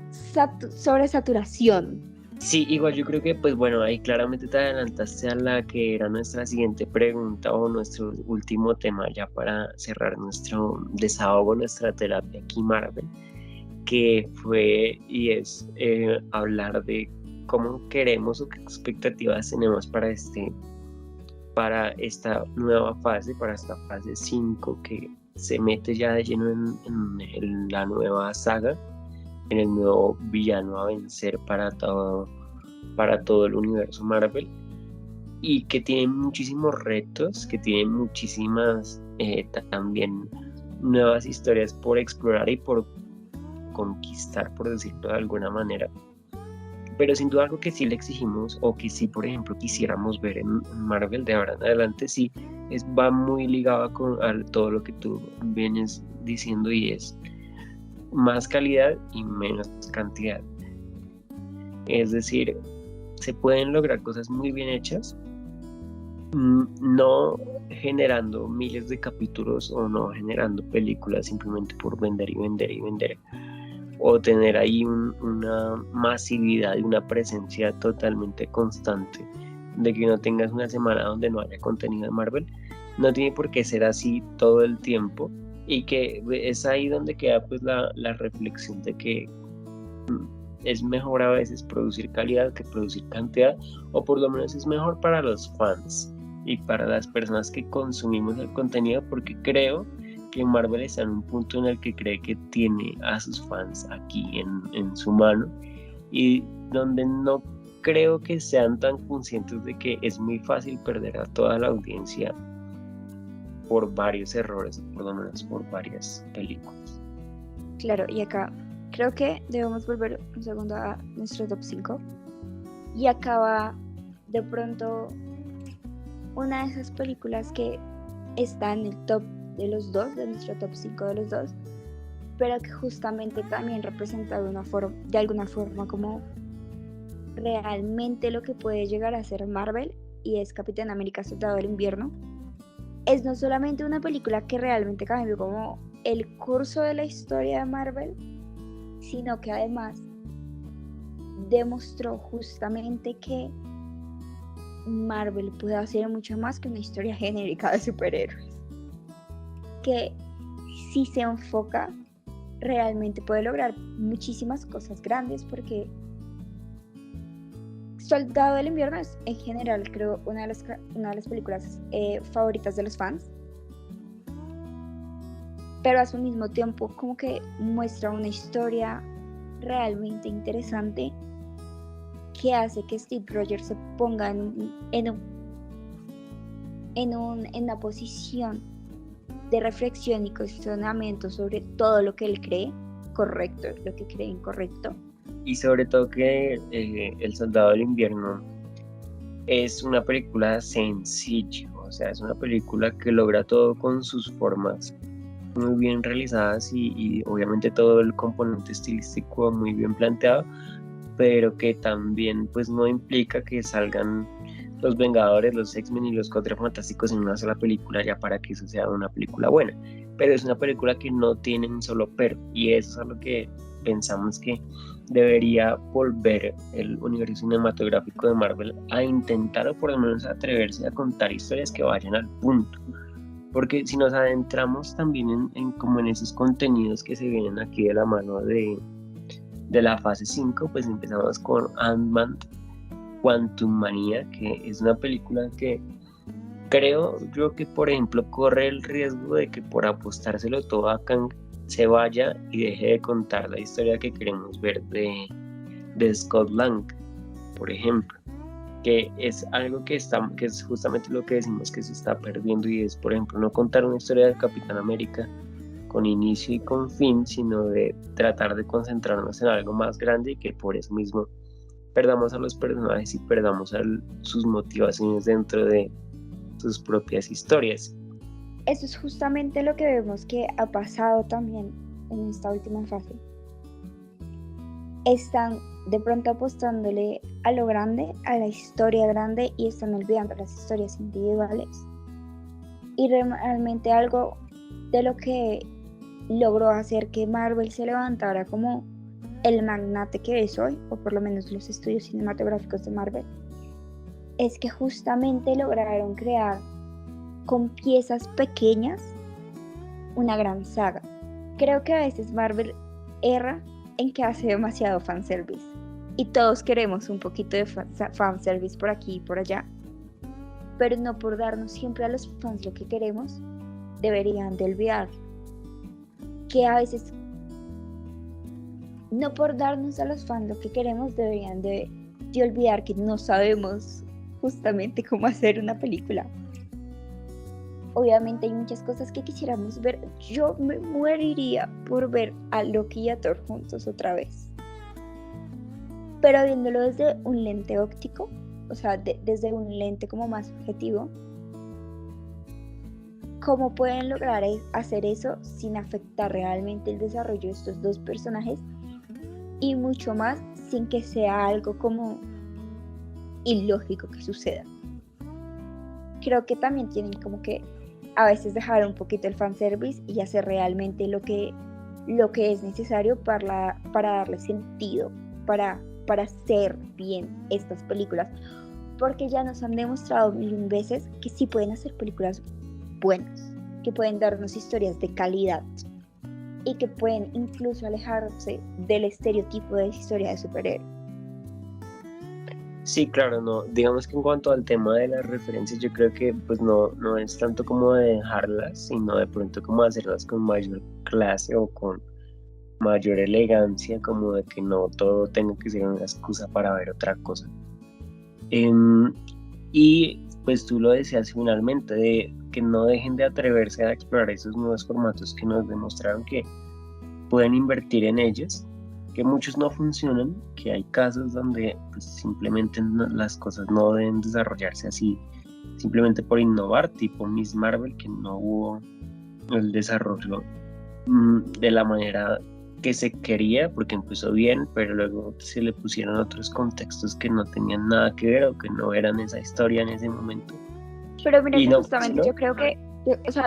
sobresaturación. Sí, igual yo creo que, pues bueno, ahí claramente te adelantaste a la que era nuestra siguiente pregunta o nuestro último tema ya para cerrar nuestro desahogo, nuestra terapia aquí Marvel, que fue y es hablar de cómo queremos o qué expectativas tenemos para esta nueva fase, para esta fase 5 que se mete ya de lleno en la nueva saga, en el nuevo villano a vencer para todo el universo Marvel, y que tiene muchísimos retos, que tiene muchísimas también nuevas historias por explorar y por conquistar, por decirlo de alguna manera. pero sin duda algo que sí le exigimos o que sí, por ejemplo, quisiéramos ver en Marvel de ahora en adelante, sí, va muy ligado a todo lo que tú vienes diciendo y es más calidad y menos cantidad. Es decir, se pueden lograr cosas muy bien hechas, no generando miles de capítulos o no generando películas simplemente por vender y vender y vender, o tener ahí una masividad y una presencia totalmente constante de que no tengas una semana donde no haya contenido de Marvel. No tiene por qué ser así todo el tiempo, y que es ahí donde queda pues la reflexión de que es mejor a veces producir calidad que producir cantidad, o por lo menos es mejor para los fans y para las personas que consumimos el contenido, porque creo que Marvel está en un punto en el que cree que tiene a sus fans aquí en su mano, y donde no creo que sean tan conscientes de que es muy fácil perder a toda la audiencia por varios errores, por lo menos por varias películas. Claro, y acá creo que debemos volver un segundo a nuestro top 5. Y acaba de pronto una de esas películas que está en el top de los dos, de nuestro top 5 de los dos, pero que justamente también representa de alguna forma como realmente lo que puede llegar a ser Marvel, y es Capitán América Soldado del Invierno. Es no solamente una película que realmente cambió como el curso de la historia de Marvel, sino que además demostró justamente que Marvel puede hacer mucho más que una historia genérica de superhéroes, que si se enfoca realmente puede lograr muchísimas cosas grandes, porque Soldado del Invierno es en general creo una de las películas favoritas de los fans, pero a su mismo tiempo como que muestra una historia realmente interesante que hace que Steve Rogers se ponga en una posición de reflexión y cuestionamiento sobre todo lo que él cree correcto, lo que cree incorrecto. Y sobre todo que El Soldado del Invierno es una película sencilla, o sea, es una película que logra todo con sus formas muy bien realizadas y obviamente todo el componente estilístico muy bien planteado, pero que también pues no implica que salgan los Vengadores, los X-Men y los Cuatro Fantásticos en una sola película ya para que eso sea una película buena, pero es una película que no tiene un solo pero, y eso es a lo que pensamos que debería volver el universo cinematográfico de Marvel a intentar, o por lo menos atreverse a contar historias que vayan al punto, porque si nos adentramos también como en esos contenidos que se vienen aquí de la mano de la fase 5, pues empezamos con Ant-Man Quantumania, que es una película que creo yo que por ejemplo corre el riesgo de que por apostárselo todo a Kang se vaya y deje de contar la historia que queremos ver de Scott Lang, por ejemplo, que es algo que es justamente lo que decimos que se está perdiendo, y es por ejemplo no contar una historia del Capitán América con inicio y con fin, sino de tratar de concentrarnos en algo más grande, y que por eso mismo perdamos a los personajes y perdamos sus motivaciones dentro de sus propias historias. Eso es justamente lo que vemos que ha pasado también en esta última fase. Están de pronto apostándole a lo grande, a la historia grande, y están olvidando las historias individuales. Y realmente algo de lo que logró hacer que Marvel se levantara como el magnate que es hoy, o por lo menos los estudios cinematográficos de Marvel, es que justamente lograron crear con piezas pequeñas una gran saga. Creo que a veces Marvel erra en que hace demasiado fanservice, y todos queremos un poquito de fanservice por aquí y por allá, pero no por darnos siempre a los fans lo que queremos, deberían de olvidar que a veces no por darnos a los fans lo que queremos deberían de olvidar que no sabemos justamente cómo hacer una película. Obviamente hay muchas cosas que quisiéramos ver. Yo me moriría por ver a Loki y a Thor juntos otra vez. pero viéndolo desde un lente óptico, o sea, desde un lente como más objetivo, ¿cómo pueden lograr hacer eso sin afectar realmente el desarrollo de estos dos personajes? Y mucho más sin que sea algo como ilógico que suceda. Creo que también tienen como que a veces dejar un poquito el fanservice y hacer realmente lo que es necesario para darle sentido, para hacer bien estas películas, porque ya nos han demostrado mil veces que sí pueden hacer películas buenas, que pueden darnos historias de calidad y que pueden incluso alejarse del estereotipo de historia de superhéroes. Sí, claro, no. Digamos que en cuanto al tema de las referencias, yo creo que pues no es tanto como de dejarlas, sino de pronto como hacerlas con mayor clase o con mayor elegancia, como de que no todo tenga que ser una excusa para ver otra cosa. Y pues tú lo decías finalmente, de que no dejen de atreverse a explorar esos nuevos formatos que nos demostraron que pueden invertir en ellos, que muchos no funcionan, que hay casos donde pues, simplemente las cosas no deben desarrollarse así, simplemente por innovar, tipo Miss Marvel, que no hubo el desarrollo de la manera que se quería, porque empezó bien, pero luego se le pusieron otros contextos que no tenían nada que ver o que no eran esa historia en ese momento. Pero mira y que no, justamente ¿no? yo creo que,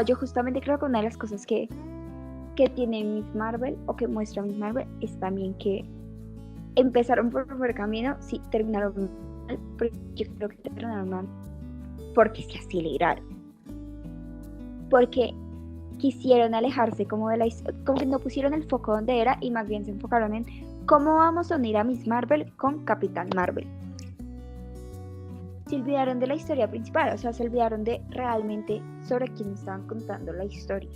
yo justamente creo que una de las cosas que tiene Miss Marvel o que muestra Miss Marvel es también que empezaron por un buen camino, sí, terminaron mal, pero yo creo que terminaron mal porque se aceleraron, porque quisieron alejarse como de la historia, como que no pusieron el foco donde era y más bien se enfocaron en cómo vamos a unir a Miss Marvel con Capitán Marvel. Se olvidaron de la historia principal, o sea, se olvidaron de realmente sobre quién estaban contando la historia.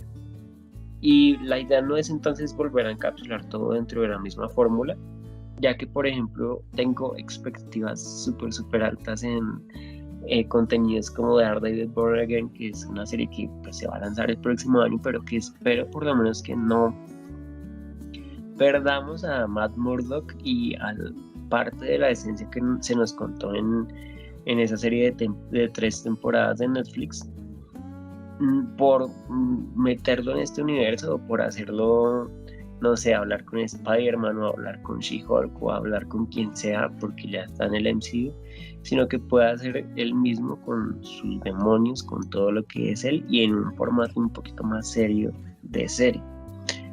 Y la idea no es entonces volver a encapsular todo dentro de la misma fórmula, ya que, por ejemplo, tengo expectativas súper altas en contenidos como Daredevil Born Again, que es una serie que pues, se va a lanzar el próximo año, pero que espero por lo menos que no perdamos a Matt Murdock y a parte de la esencia que se nos contó en esa serie de 3 temporadas de Netflix, por meterlo en este universo o por hacerlo, no sé, hablar con Spider-Man o hablar con She-Hulk o hablar con quien sea porque ya está en el MCU, sino que pueda ser él mismo con sus demonios, con todo lo que es él y en un formato un poquito más serio de serie,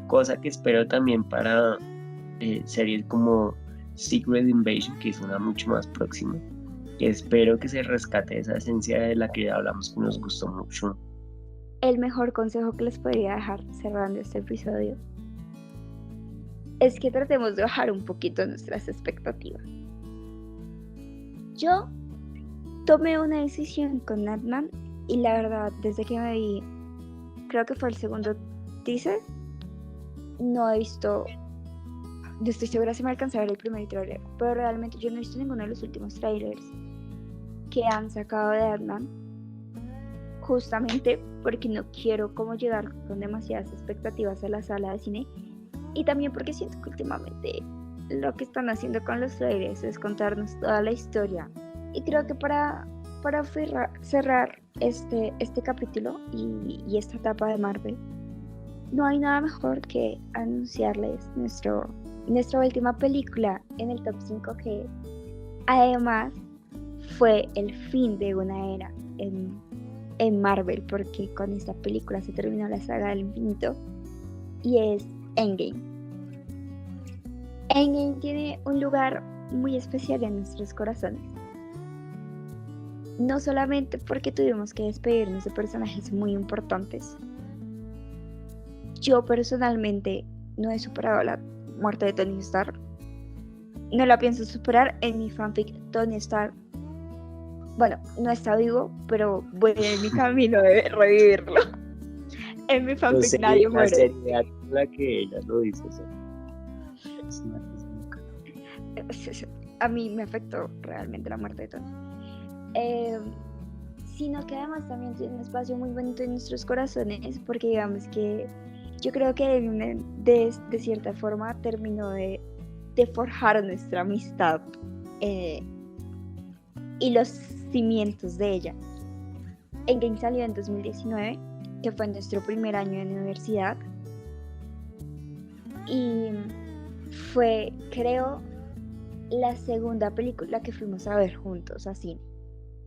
cosa que espero también para series como Secret Invasion, que es una mucho más próxima, que espero que se rescate esa esencia de la que ya hablamos que nos gustó mucho. El mejor consejo que les podría dejar cerrando este episodio es que tratemos de bajar un poquito nuestras expectativas. Yo tomé una decisión con Ant-Man y la verdad, desde que me vi, creo que fue el segundo teaser, no estoy segura si me alcanzé a ver el primer trailer, pero realmente yo no he visto ninguno de los últimos trailers que han sacado de Ant-Man, justamente porque no quiero como llegar con demasiadas expectativas a la sala de cine y también porque siento que últimamente lo que están haciendo con los trailers es contarnos toda la historia y creo que para cerrar este capítulo y esta etapa de Marvel no hay nada mejor que anunciarles nuestra última película en el top 5, que además fue el fin de una era en Marvel, porque con esta película se terminó la saga del infinito, y es Endgame. Endgame tiene un lugar muy especial en nuestros corazones, no solamente porque tuvimos que despedirnos de personajes muy importantes. Yo personalmente no he superado la muerte de Tony Stark, no la pienso superar. En mi fanfic Tony Stark, bueno, no está vivo, pero voy en mi camino de revivirlo. En mi fanfic nadie muere. La seriedad con la que ella lo dice, es una cosa. A mí me afectó realmente la muerte de Tony. Sino que además también tiene un espacio muy bonito en nuestros corazones, porque digamos que yo creo que de cierta forma terminó de de forjar nuestra amistad eh, y los cimientos de ella. Endgame salió en 2019, que fue nuestro primer año en universidad, y fue, creo, la segunda película que fuimos a ver juntos a cine.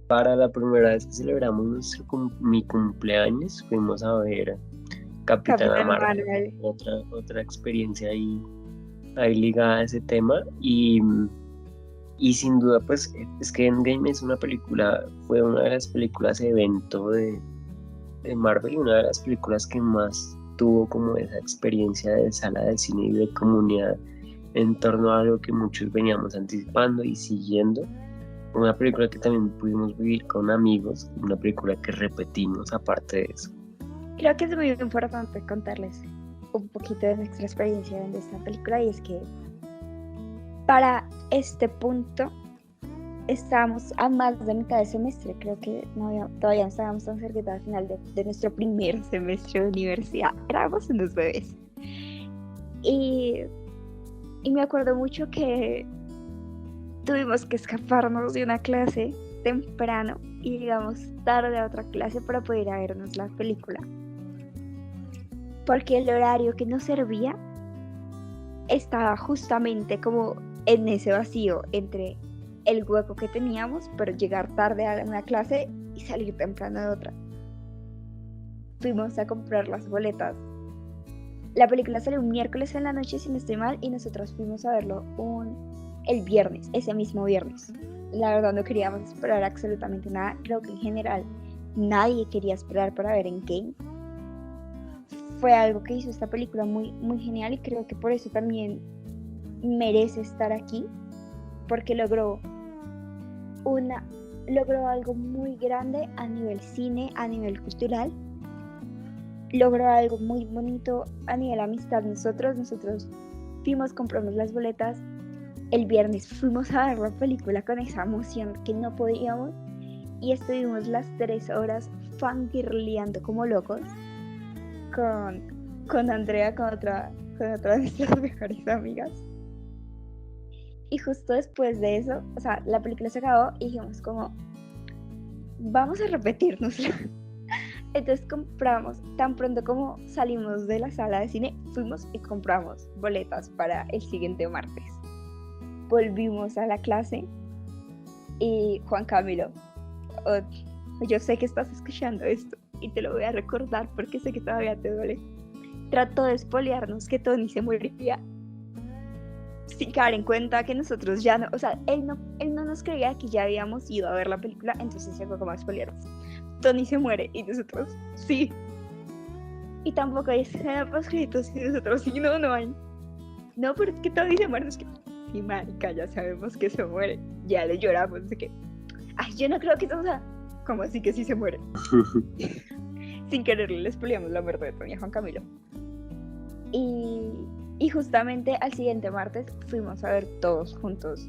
Para la primera vez que celebramos mi cumpleaños, fuimos a ver Capitana Marvel, otra experiencia ahí ligada a ese tema, y sin duda pues es que Endgame es fue una de las películas evento de Marvel, y una de las películas que más tuvo como esa experiencia de sala de cine y de comunidad en torno a algo que muchos veníamos anticipando y siguiendo. Una película que también pudimos vivir con amigos, una película que repetimos aparte de eso. Creo que es muy importante contarles un poquito de nuestra experiencia en esta película, y es que para este punto estábamos a más de mitad de semestre. Creo que todavía no estábamos tan cerca al final de nuestro primer semestre de universidad. Éramos unos bebés. Y me acuerdo mucho que tuvimos que escaparnos de una clase temprano y llegamos tarde a otra clase para poder ir a vernos la película, porque el horario que nos servía estaba justamente como en ese vacío entre el hueco que teníamos, pero llegar tarde a una clase y salir temprano de otra. Fuimos a comprar las boletas. La película salió un miércoles en la noche, si no estoy mal, y nosotros fuimos a verlo el viernes, ese mismo viernes. La verdad no queríamos esperar absolutamente nada. Creo que en general nadie quería esperar para ver Endgame. Fue algo que hizo esta película muy, muy genial, y creo que por eso también merece estar aquí, porque logró algo muy grande a nivel cine, a nivel cultural. Logró algo muy bonito a nivel amistad. Nosotros fuimos, compramos las boletas. El viernes fuimos a ver la película con esa emoción que no podíamos, y estuvimos las 3 horas fangirleando como locos con Andrea, con otra de nuestras mejores amigas. Y justo después de eso, o sea, la película se acabó y dijimos como, vamos a repetirnos. Entonces compramos, tan pronto como salimos de la sala de cine, fuimos y compramos boletas para el siguiente martes. Volvimos a la clase y Juan Camilo, yo sé que estás escuchando esto y te lo voy a recordar porque sé que todavía te duele. Trató de espolearnos que Tony se moriría, sin caer en cuenta que nosotros ya no, o sea, él no nos creía que ya habíamos ido a ver la película, entonces se fue como a espolearnos. Tony se muere y nosotros, sí. Y tampoco hay escena post créditos y nosotros, sí, no hay. No, pero es que Tony se muere, es que, sí, marica, ya sabemos que se muere, ya le lloramos, así que, ay, yo no creo que eso, o sea, ¿cómo así que sí se muere? Sin quererle les spoileamos la muerte de Tony a Juan Camilo. Y justamente al siguiente martes fuimos a ver todos juntos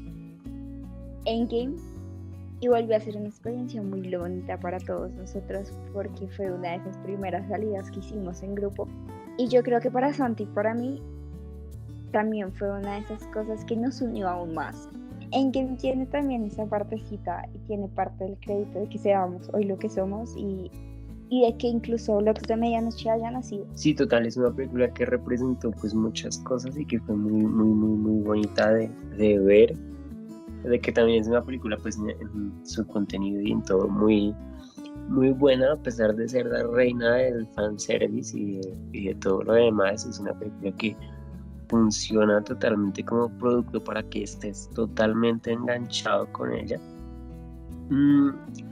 Endgame, y volvió a ser una experiencia muy bonita para todos nosotros, porque fue una de esas primeras salidas que hicimos en grupo, y yo creo que para Santi y para mí también fue una de esas cosas que nos unió aún más. Endgame tiene también esa partecita y tiene parte del crédito de que seamos hoy lo que somos, y de que incluso Locos de Medianoche haya nacido. Sí, total, es una película que representó pues muchas cosas y que fue muy, muy, muy, muy bonita de ver, de que también es una película pues en su contenido y en todo muy, muy buena, a pesar de ser la reina del fanservice y de todo lo demás. Es una película que funciona totalmente como producto para que estés totalmente enganchado con ella.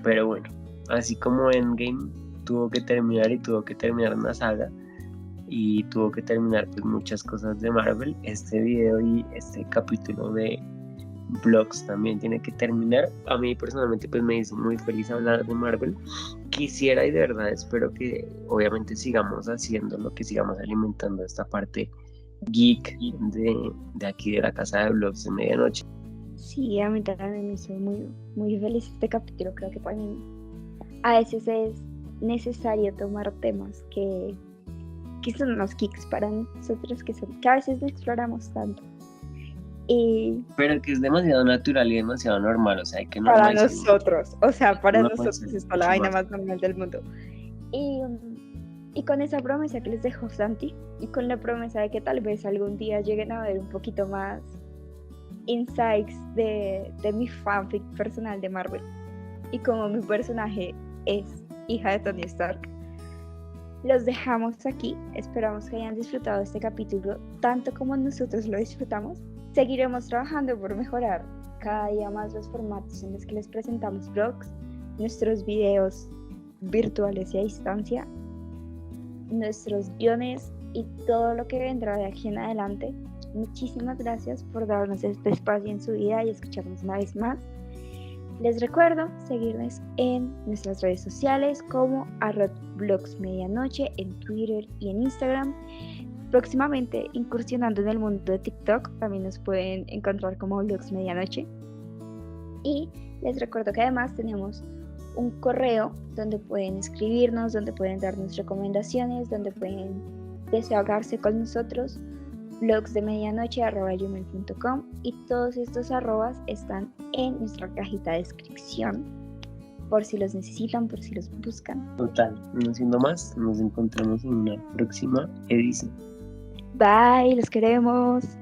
Pero bueno, así como Endgame tuvo que terminar una saga y tuvo que terminar pues muchas cosas de Marvel, este video y este capítulo de vlogs también tiene que terminar. A mí personalmente pues me hizo muy feliz hablar de Marvel. Quisiera y de verdad espero que obviamente sigamos haciendo que sigamos alimentando esta parte geek de aquí de la casa de vlogs de medianoche. Sí, a mí también me hizo muy, muy feliz este capítulo. Creo que también a veces es necesario tomar temas que son unos geeks para nosotros, que a veces no exploramos tanto. Y Pero que es demasiado natural y demasiado normal, o sea, hay que para normalizarlo. nosotros, o sea, para No, nosotros pues, es la mucho vaina más. más normal del mundo. Y, y con esa promesa que les dejó Santi, y con la promesa de que tal vez algún día lleguen a ver un poquito más insights de mi fanfic personal de Marvel, y como mi personaje es hija de Tony Stark, los dejamos aquí. Esperamos que hayan disfrutado este capítulo tanto como nosotros lo disfrutamos. Seguiremos trabajando por mejorar cada día más los formatos en los que les presentamos vlogs, nuestros videos virtuales y a distancia, nuestros guiones y todo lo que vendrá de aquí en adelante. Muchísimas gracias por darnos este espacio en su vida y escucharnos una vez más. Les recuerdo seguirnos en nuestras redes sociales como @blogsmedianoche en Twitter y en Instagram. Próximamente incursionando en el mundo de TikTok, también nos pueden encontrar como Blogs Medianoche. Y les recuerdo que además tenemos un correo donde pueden escribirnos, donde pueden darnos recomendaciones, donde pueden desahogarse con nosotros, blogsdemedianoche@gmail.com, y todos estos arrobas están en nuestra cajita de descripción por si los necesitan, por si los buscan. Total, no siendo más, nos encontramos en una próxima edición. Bye, los queremos.